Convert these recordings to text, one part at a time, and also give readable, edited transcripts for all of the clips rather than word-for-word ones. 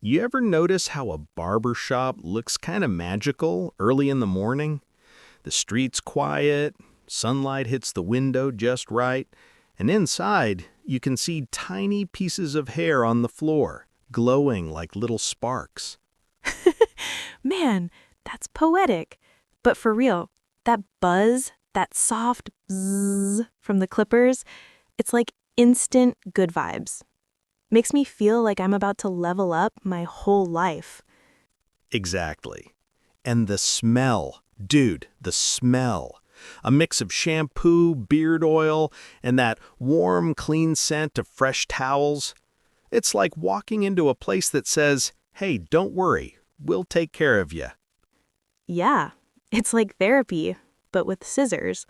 You ever notice how a barber shop looks kind of magical early in the morning? The street's quiet, sunlight hits the window just right, and inside you can see tiny pieces of hair on the floor, glowing like little sparks. Man, that's poetic. But for real, that buzz, that soft bzzz from the clippers, it's like instant good vibes. Makes me feel like I'm about to level up my whole life. Exactly. And the smell, dude, the smell. A mix of shampoo, beard oil, and that warm, clean scent of fresh towels. It's like walking into a place that says, hey, don't worry, we'll take care of you. Yeah, it's like therapy, but with scissors.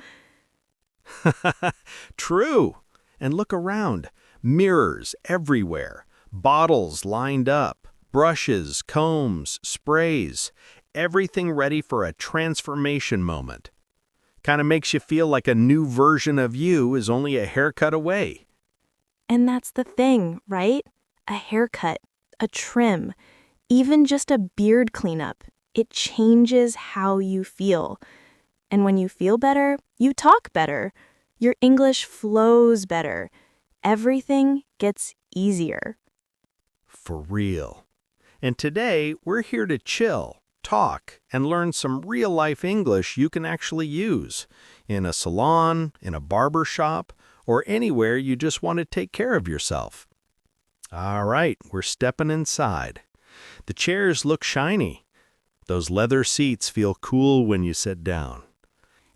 True. And look around. Mirrors everywhere. Bottles lined up. Brushes, combs, sprays. Everything ready for a transformation moment. Kind of makes you feel like a new version of you is only a haircut away. And that's the thing, right? A haircut, a trim, even just a beard cleanup. It changes how you feel. And when you feel better, you talk better. Your English flows better. Everything gets easier. For real. And today, we're here to chill, talk, and learn some real-life English you can actually use in a salon, in a barber shop, or anywhere you just want to take care of yourself. All right, we're stepping inside. The chairs look shiny. Those leather seats feel cool when you sit down.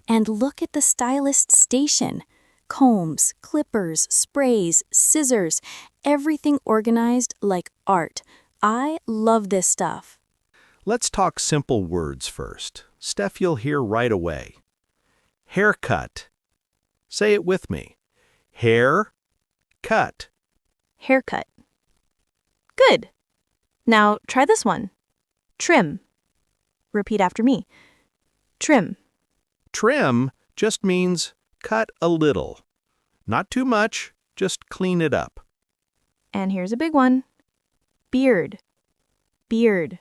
And look at the stylist station. Combs, clippers, sprays, scissors, everything organized like art. I love this stuff. Let's talk simple words first. Stuff you'll hear right away. Haircut. Say it with me. Hair, cut. Haircut. Good. Now try this one. Trim. Repeat after me. Trim. Trim just means cut a little. Not too much, just clean it up. And here's a big one. Beard. Beard.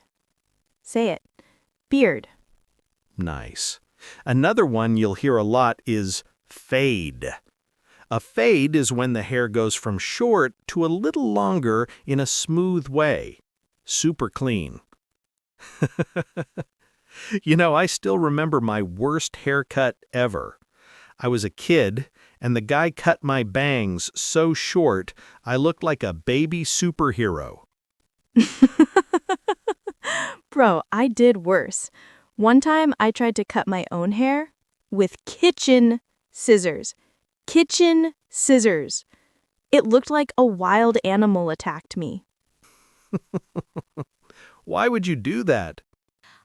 Say it. Beard. Nice. Another one you'll hear a lot is fade. A fade is when the hair goes from short to a little longer in a smooth way. Super clean. I still remember my worst haircut ever. I was a kid, and the guy cut my bangs so short, I looked like a baby superhero. Bro, I did worse. One time I tried to cut my own hair with kitchen scissors. Kitchen scissors. It looked like a wild animal attacked me. Why would you do that?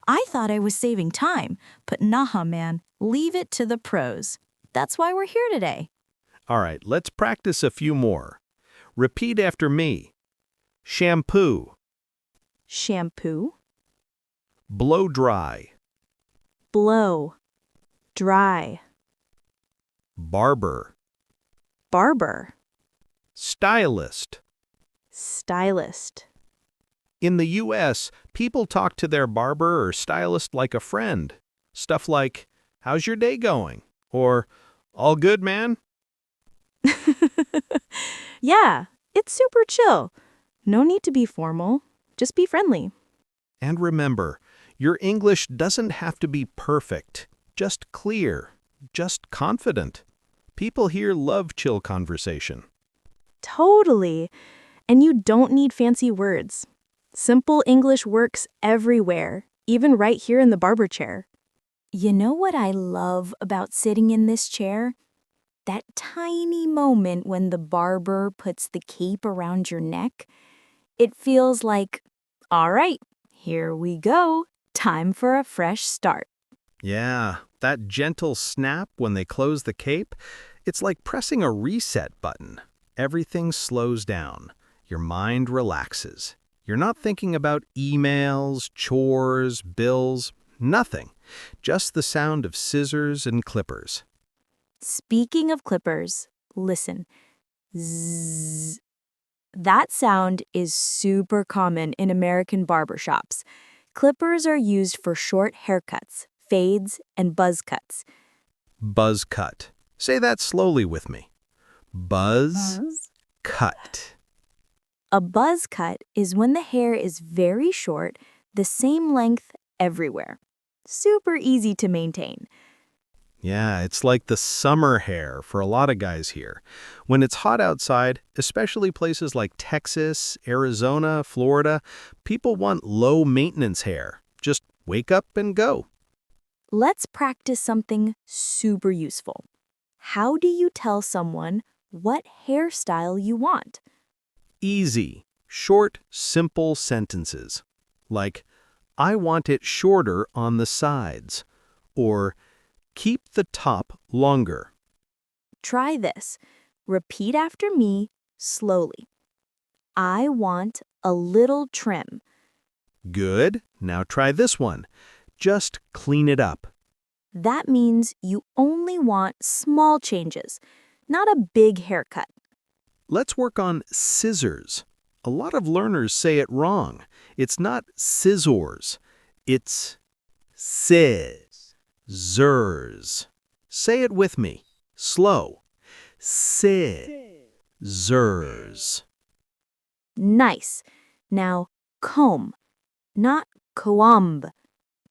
I thought I was saving time, but nah, man, leave it to the pros. That's why we're here today. All right, let's practice a few more. Repeat after me. Shampoo, Shampoo. blow dry, Blow. Dry. barber, Barber. stylist. Stylist. In the U.S., people talk to their barber or stylist like a friend. Stuff like, how's your day going? Or, all good, man? Yeah, it's super chill. No need to be formal. Just be friendly. And remember, your English doesn't have to be perfect, just clear, just confident. People here love chill conversation. Totally. And you don't need fancy words. Simple English works everywhere, even right here in the barber chair. You know what I love about sitting in this chair? That tiny moment when the barber puts the cape around your neck. It feels like, all right, here we go. Time for a fresh start. Yeah, that gentle snap when they close the cape, it's like pressing a reset button. Everything slows down. Your mind relaxes. You're not thinking about emails, chores, bills, nothing. Just the sound of scissors and clippers. Speaking of clippers, listen. Zzz. That sound is super common in American barbershops. Clippers are used for short haircuts, fades, and buzz cuts. Buzz cut. Say that slowly with me. Buzz cut. A buzz cut is when the hair is very short, the same length everywhere. Super easy to maintain. Yeah, it's like the summer hair for a lot of guys here. When it's hot outside, especially places like Texas, Arizona, Florida, people want low-maintenance hair. Just wake up and go. Let's practice something super useful. How do you tell someone what hairstyle you want? Easy, short, simple sentences. Like, I want it shorter on the sides. Or, keep the top longer. Try this. Repeat after me slowly. I want a little trim. Good. Now try this one. Just clean it up. That means you only want small changes, not a big haircut. Let's work on scissors. A lot of learners say it wrong. It's not scissors. It's scissors. Say it with me. Slow. Scissors. Nice. Now, comb, not comb,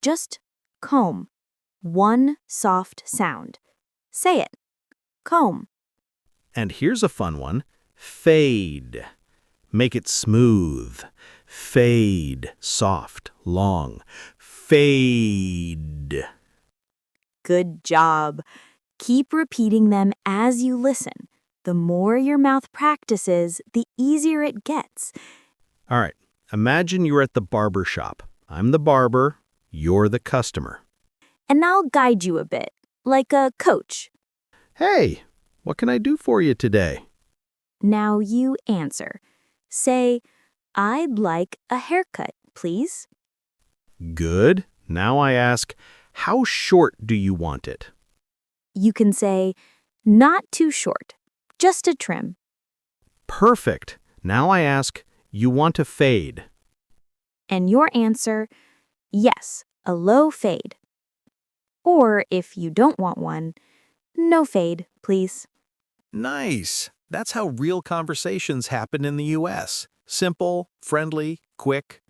just comb. One soft sound. Say it. Comb. And here's a fun one. Fade. Make it smooth. Fade. Soft. Long. Fade. Good job. Keep repeating them as you listen. The more your mouth practices, the easier it gets. All right. Imagine you're at the barber shop. I'm the barber. You're the customer. And I'll guide you a bit, like a coach. Hey, what can I do for you today? Now you answer. Say, I'd like a haircut, please. Good. Now I ask, how short do you want it? You can say, not too short, just a trim. Perfect. Now I ask, you want a fade? And your answer, yes, a low fade. Or if you don't want one, no fade, please. Nice. That's how real conversations happen in the U.S. Simple, friendly, quick.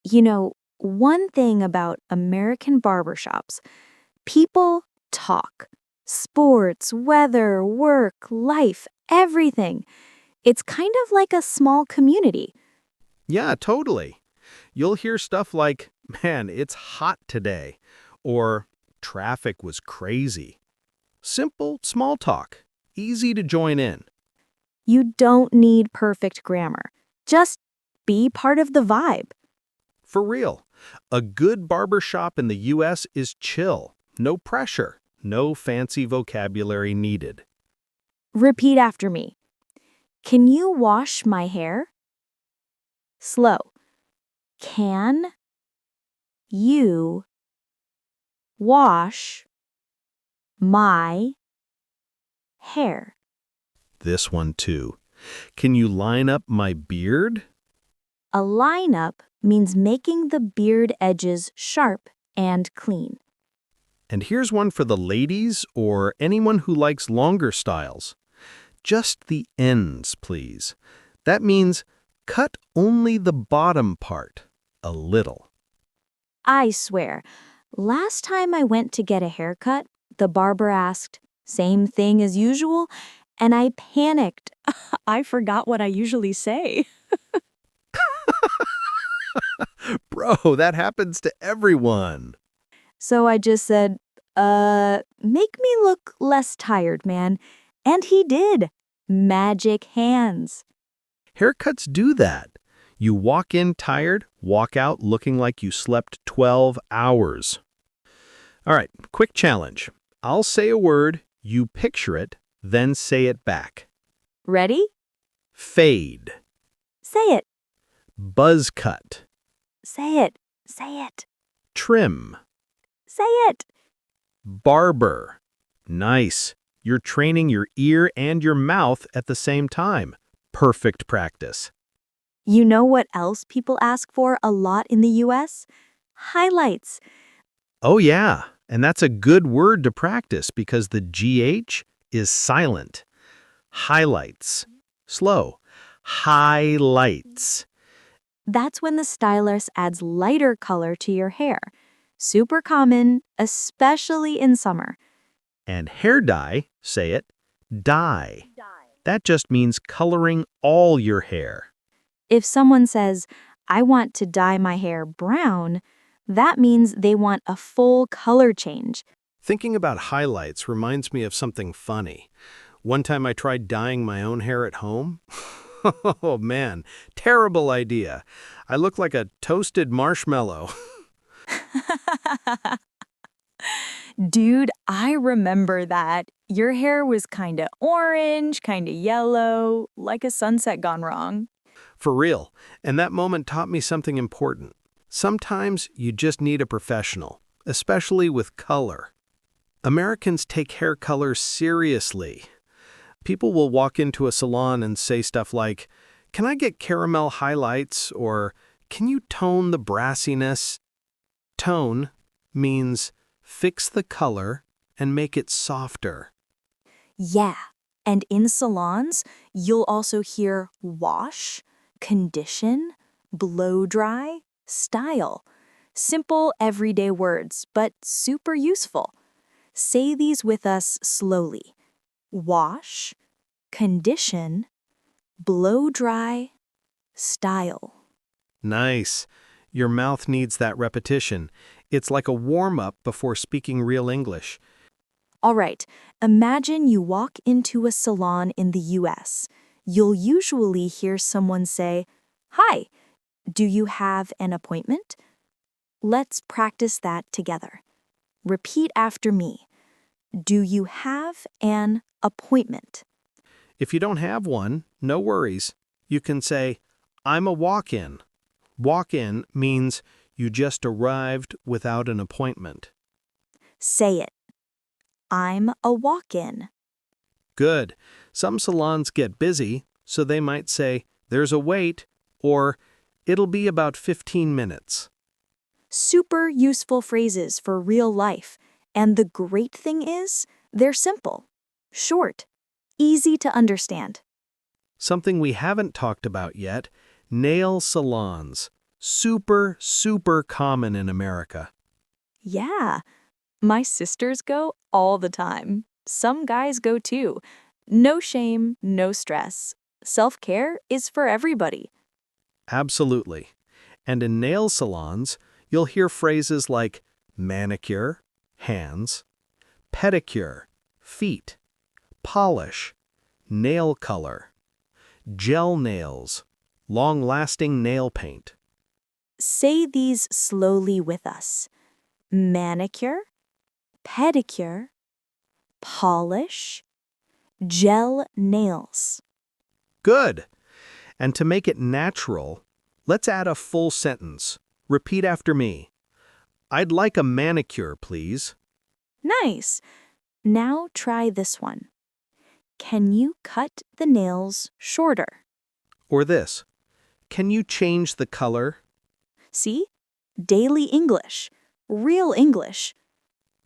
You know, one thing about American barbershops, people talk. Sports, weather, work, life, everything. It's kind of like a small community. Yeah, totally. You'll hear stuff like, man, it's hot today, or traffic was crazy. Simple, small talk. Easy to join in. You don't need perfect grammar. Just be part of the vibe. For real, a good barbershop in the U.S. is chill, no pressure, no fancy vocabulary needed. Repeat after me. Can you wash my hair? Slow. Can you wash my hair? This one too. Can you line up my beard? A lineup means making the beard edges sharp and clean. And here's one for the ladies or anyone who likes longer styles. Just the ends, please. That means cut only the bottom part, a little. I swear, last time I went to get a haircut, the barber asked, same thing as usual, and I panicked. I forgot what I usually say. Bro, that happens to everyone. So I just said, make me look less tired, man. And he did. Magic hands. Haircuts do that. You walk in tired, walk out looking like you slept 12 hours. All right, quick challenge. I'll say a word, you picture it, then say it back. Ready? Fade. Say it. Buzz cut. Say it. Say it. Trim. Say it. Barber. Nice. You're training your ear and your mouth at the same time. Perfect practice. You know what else people ask for a lot in the US? Highlights. Oh yeah, and that's a good word to practice because the GH is silent. Highlights. Slow. Highlights. That's when the stylist adds lighter color to your hair. Super common, especially in summer. And hair dye, say it, dye. That just means coloring all your hair. If someone says, I want to dye my hair brown, that means they want a full color change. Thinking about highlights reminds me of something funny. One time I tried dyeing my own hair at home. Oh man, terrible idea. I looked like a toasted marshmallow. Dude, I remember that. Your hair was kinda orange, kinda yellow, like a sunset gone wrong. For real. And that moment taught me something important. Sometimes you just need a professional, especially with color. Americans take hair color seriously. People will walk into a salon and say stuff like, "Can I get caramel highlights?" or "Can you tone the brassiness?" Tone means fix the color and make it softer. Yeah, and in salons, you'll also hear wash, condition, blow dry, style. Simple everyday words, but super useful. Say these with us slowly. Wash, condition, blow dry, style. Nice. Your mouth needs that repetition. It's like a warm-up before speaking real English. All right, imagine you walk into a salon in the US. You'll usually hear someone say, Hi, do you have an appointment? Let's practice that together. Repeat after me. Do you have an appointment? If you don't have one, no worries. You can say, "I'm a walk-in." Walk-in means you just arrived without an appointment. Say it. I'm a walk-in. Good. Some salons get busy, so they might say, "There's a wait," or "It'll be about 15 minutes." Super useful phrases for real life. And the great thing is, they're simple, short, easy to understand. Something we haven't talked about yet, nail salons. Super, super common in America. Yeah, my sisters go all the time. Some guys go too. No shame, no stress. Self-care is for everybody. Absolutely. And in nail salons, you'll hear phrases like manicure, hands, pedicure, feet, polish, nail color, gel nails, long-lasting nail paint. Say these slowly with us. Manicure, pedicure, polish, gel nails. Good. And to make it natural, let's add a full sentence. Repeat after me. I'd like a manicure, please. Nice. Now try this one. Can you cut the nails shorter? Or this. Can you change the color? See? Daily English. Real English.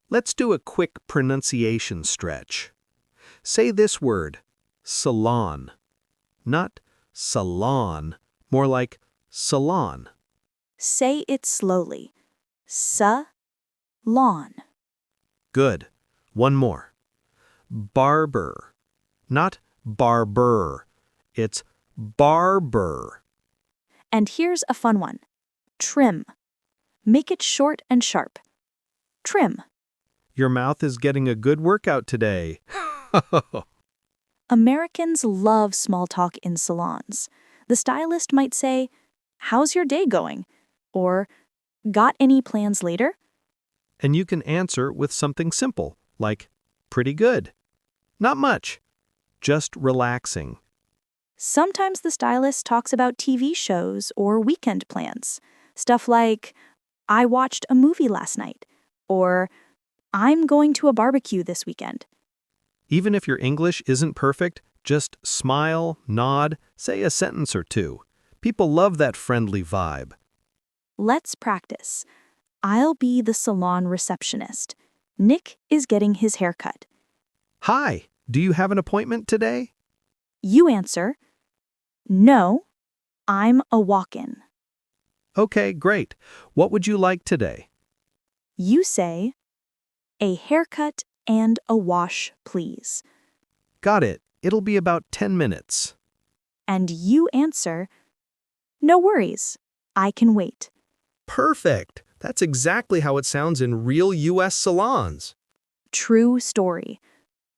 Let's do a quick pronunciation stretch. Say this word, salon. Not salon, more like salon. Say it slowly. Sa-lawn. Good. One more. Barber. Not barber. It's barber. And here's a fun one. Trim. Make it short and sharp. Trim. Your mouth is getting a good workout today. Americans love small talk in salons. The stylist might say, How's your day going? Or, Got any plans later? And you can answer with something simple, like, pretty good. Not much. Just relaxing. Sometimes the stylist talks about TV shows or weekend plans. Stuff like, I watched a movie last night. Or, I'm going to a barbecue this weekend. Even if your English isn't perfect, Just smile, nod, say a sentence or two. People love that friendly vibe. Let's practice. I'll be the salon receptionist. Nick is getting his haircut. Hi, do you have an appointment today? You answer, no, I'm a walk-in. Okay, great. What would you like today? You say, a haircut and a wash, please. Got it. It'll be about 10 minutes. And you answer, no worries, I can wait. Perfect. That's exactly how it sounds in real U.S. salons. True story.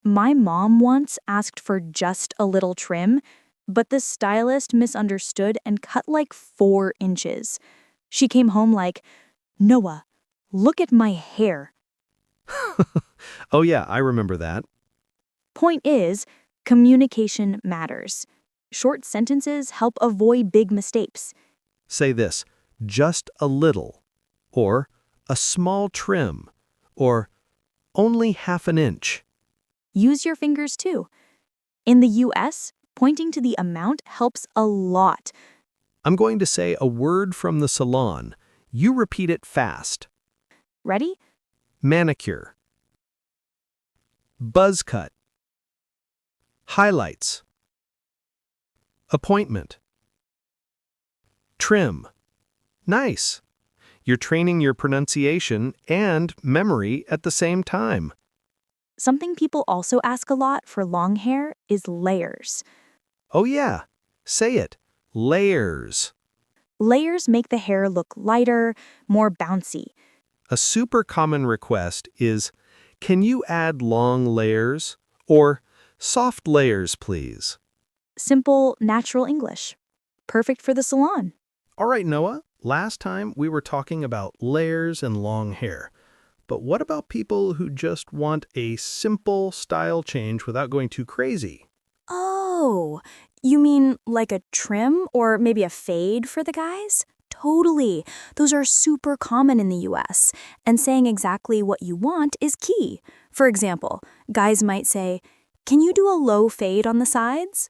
My mom once asked for just a little trim, but the stylist misunderstood and cut like 4 inches. She came home like, Noah, look at my hair. Oh yeah, I remember that. Point is, communication matters. Short sentences help avoid big mistakes. Say this, just a little, or a small trim, or only half an inch. Use your fingers too. In the US, pointing to the amount helps a lot. I'm going to say a word from the salon. You repeat it fast. Ready? Manicure. Buzz cut. Highlights. Appointment. Trim. Nice. You're training your pronunciation and memory at the same time. Something people also ask a lot for long hair is layers. Oh yeah, say it. Layers. Layers make the hair look lighter, more bouncy. A super common request is, can you add long layers? Or soft layers, please. Simple, natural English. Perfect for the salon. All right, Noah, last time we were talking about layers and long hair. But what about people who just want a simple style change without going too crazy? Oh, you mean like a trim or maybe a fade for the guys? Totally. Those are super common in the US, and saying exactly what you want is key. For example, guys might say, can you do a low fade on the sides?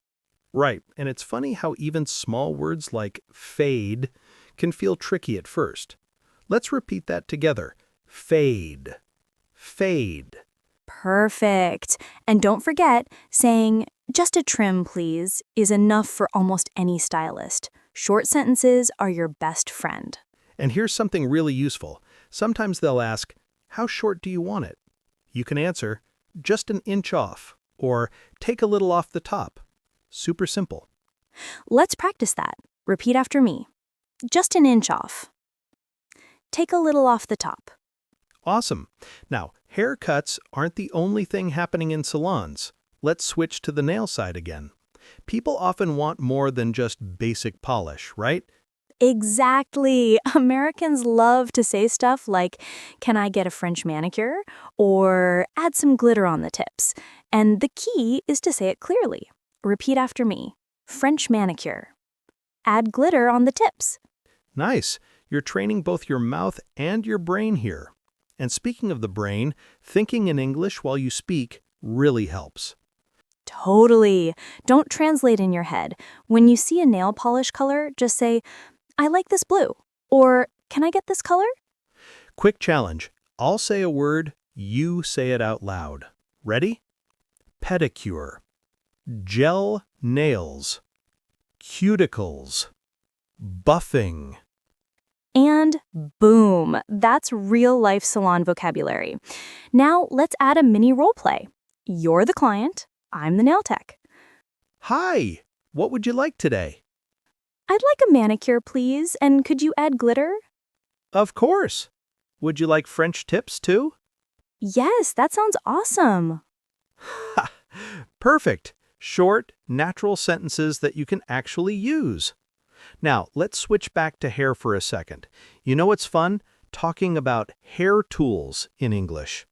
Right, and it's funny how even small words like fade can feel tricky at first. Let's repeat that together. Fade. Fade. Perfect. And don't forget, saying, just a trim, please, is enough for almost any stylist. Short sentences are your best friend. And here's something really useful. Sometimes they'll ask, how short do you want it? You can answer, just an inch off, or take a little off the top. Super simple. Let's practice that. Repeat after me. Just an inch off. Take a little off the top. Awesome. Now, haircuts aren't the only thing happening in salons. Let's switch to the nail side again. People often want more than just basic polish, right? Exactly. Americans love to say stuff like, can I get a French manicure? Or add some glitter on the tips. And the key is to say it clearly. Repeat after me. French manicure. Add glitter on the tips. Nice. You're training both your mouth and your brain here. And speaking of the brain, thinking in English while you speak really helps. Totally. Don't translate in your head. When you see a nail polish color, just say, I like this blue. Or, can I get this color? Quick challenge. I'll say a word, you say it out loud. Ready? Pedicure. Gel nails. Cuticles. Buffing. And boom, that's real-life salon vocabulary. Now let's add a mini role play. You're the client, I'm the nail tech. Hi, what would you like today? I'd like a manicure, please, and could you add glitter? Of course. Would you like French tips too? Yes, that sounds awesome. Ha! Perfect. Short, natural sentences that you can actually use. Now, let's switch back to hair for a second. You know what's fun? Talking about hair tools in English.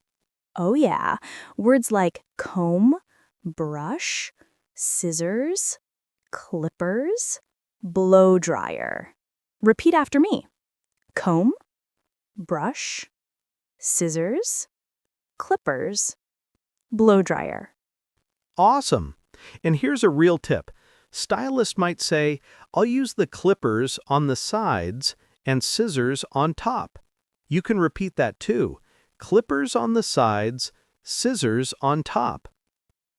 Oh yeah, words like comb, brush, scissors, clippers, blow dryer. Repeat after me. Comb, brush, scissors, clippers, blow dryer. Awesome. And here's a real tip. Stylists might say, I'll use the clippers on the sides and scissors on top. You can repeat that too. Clippers on the sides, scissors on top.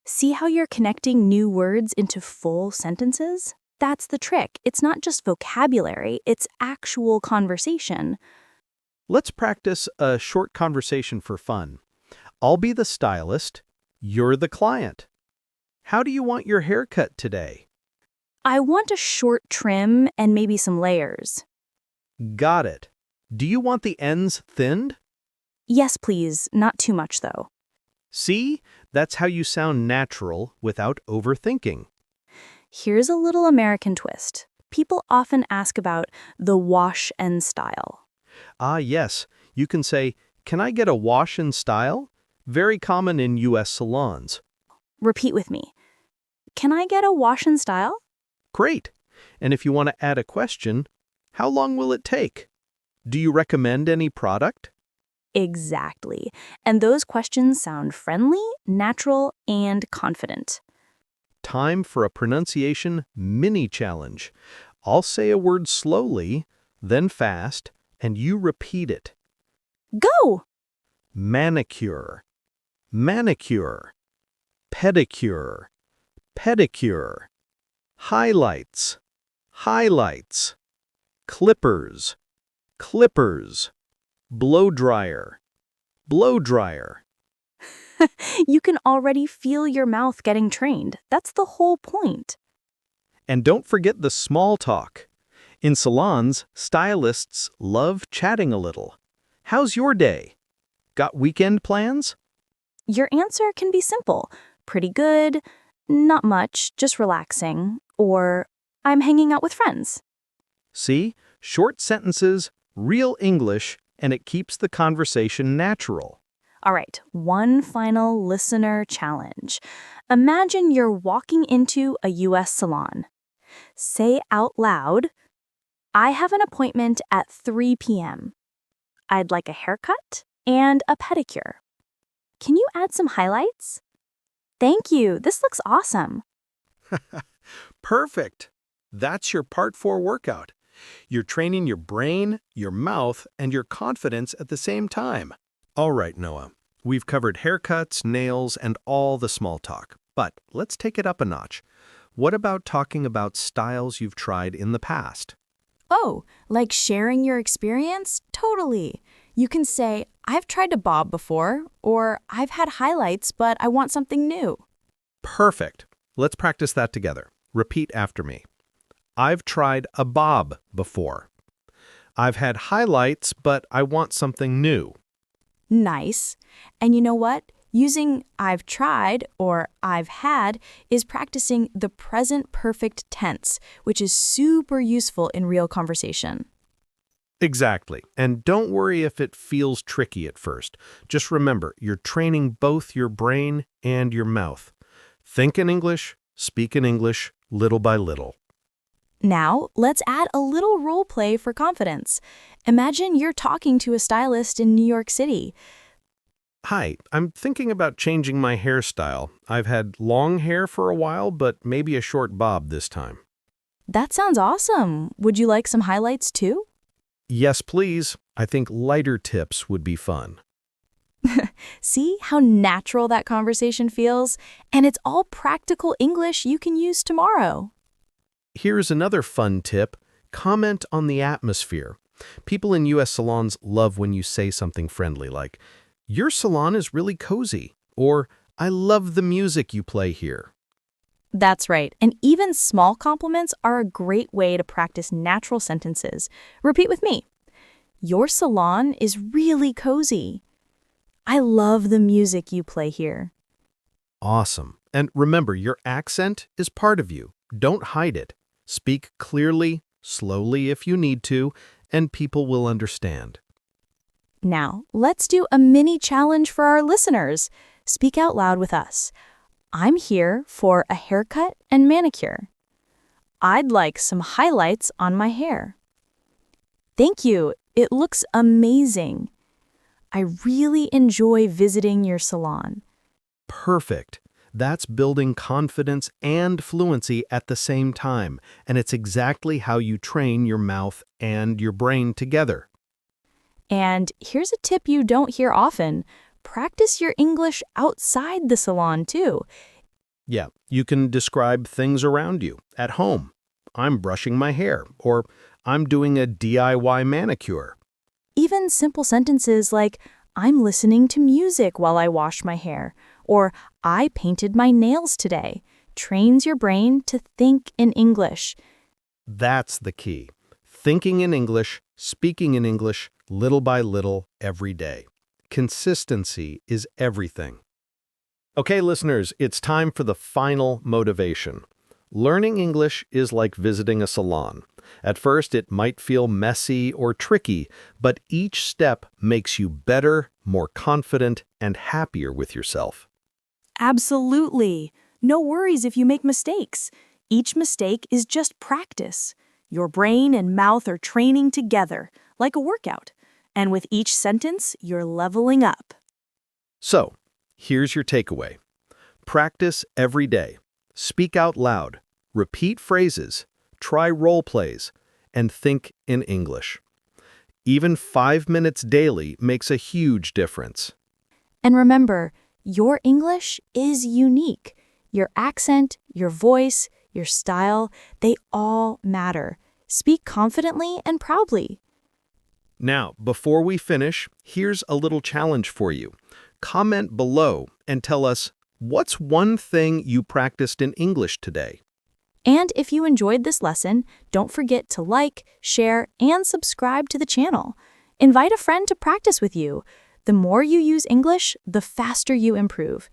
See how you're connecting new words into full sentences? That's the trick. It's not just vocabulary, it's actual conversation. Let's practice a short conversation for fun. I'll be the stylist. You're the client. How do you want your haircut today? I want a short trim and maybe some layers. Got it. Do you want the ends thinned? Yes, please. Not too much, though. See? That's how you sound natural without overthinking. Here's a little American twist. People often ask about the wash and style. Ah, yes. You can say, can I get a wash and style? Very common in U.S. salons. Repeat with me. Can I get a wash and style? Great. And if you want to add a question, how long will it take? Do you recommend any product? Exactly. And those questions sound friendly, natural, and confident. Time for a pronunciation mini challenge. I'll say a word slowly, then fast, and you repeat it. Go! Manicure, manicure, pedicure, pedicure, highlights, highlights, clippers, clippers, blow dryer, blow dryer. You can already feel your mouth getting trained. That's the whole point. And don't forget the small talk. In salons, stylists love chatting a little. How's your day? Got weekend plans? Your answer can be simple. Pretty good, not much, just relaxing, or I'm hanging out with friends. See? Short sentences, real English, and it keeps the conversation natural. All right, one final listener challenge. Imagine you're walking into a U.S. salon. Say out loud, I have an appointment at 3 p.m. I'd like a haircut and a pedicure. Can you add some highlights? Thank you. This looks awesome. Perfect. That's your Part 4 workout. You're training your brain, your mouth, and your confidence at the same time. All right, Noah. We've covered haircuts, nails, and all the small talk. But let's take it up a notch. What about talking about styles you've tried in the past? Oh, like sharing your experience? Totally. You can say, I've tried to bob before, or I've had highlights, but I want something new. Perfect. Let's practice that together. Repeat after me. I've tried a bob before. I've had highlights, but I want something new. Nice. And you know what? Using I've tried or I've had is practicing the present perfect tense, which is super useful in real conversation. Exactly. And don't worry if it feels tricky at first. Just remember, you're training both your brain and your mouth. Think in English, speak in English, little by little. Now, let's add a little role play for confidence. Imagine you're talking to a stylist in New York City. Hi, I'm thinking about changing my hairstyle. I've had long hair for a while, but maybe a short bob this time. That sounds awesome. Would you like some highlights too? Yes, please. I think lighter tips would be fun. See how natural that conversation feels? And it's all practical English you can use tomorrow. Here's another fun tip. Comment on the atmosphere. People in U.S. salons love when you say something friendly like, your salon is really cozy, or I love the music you play here. That's right. And even small compliments are a great way to practice natural sentences. Repeat with me. Your salon is really cozy. I love the music you play here. Awesome. And remember, your accent is part of you. Don't hide it. Speak clearly, slowly if you need to, and people will understand. Now, let's do a mini challenge for our listeners. Speak out loud with us. I'm here for a haircut and manicure. I'd like some highlights on my hair. Thank you. It looks amazing. I really enjoy visiting your salon. Perfect. That's building confidence and fluency at the same time, and it's exactly how you train your mouth and your brain together. And here's a tip you don't hear often. Practice your English outside the salon, too. Yeah, you can describe things around you, at home. I'm brushing my hair, or I'm doing a DIY manicure. Even simple sentences like, I'm listening to music while I wash my hair, or I painted my nails today, trains your brain to think in English. That's the key. Thinking in English, speaking in English, little by little, every day. Consistency is everything. Okay, listeners, it's time for the final motivation. Learning English is like visiting a salon. At first, it might feel messy or tricky, but each step makes you better, more confident, and happier with yourself. Absolutely. No worries if you make mistakes. Each mistake is just practice. Your brain and mouth are training together, like a workout. And with each sentence, you're leveling up. So, here's your takeaway. Practice every day. Speak out loud. Repeat phrases. Try role plays. And think in English. Even 5 minutes daily makes a huge difference. And remember, your English is unique. Your accent, your voice, your style, they all matter. Speak confidently and proudly. Now, before we finish, here's a little challenge for you. Comment below and tell us, what's one thing you practiced in English today? And if you enjoyed this lesson, don't forget to like, share, and subscribe to the channel. Invite a friend to practice with you. The more you use English, the faster you improve.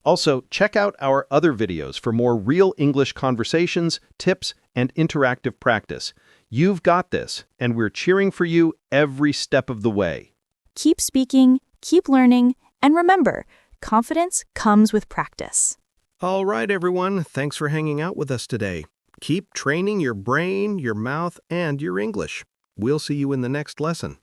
Also, check out our other videos for more real English conversations, tips, and interactive practice. You've got this, and we're cheering for you every step of the way. Keep speaking, keep learning, and remember, confidence comes with practice. All right, everyone. Thanks for hanging out with us today. Keep training your brain, your mouth, and your English. We'll see you in the next lesson.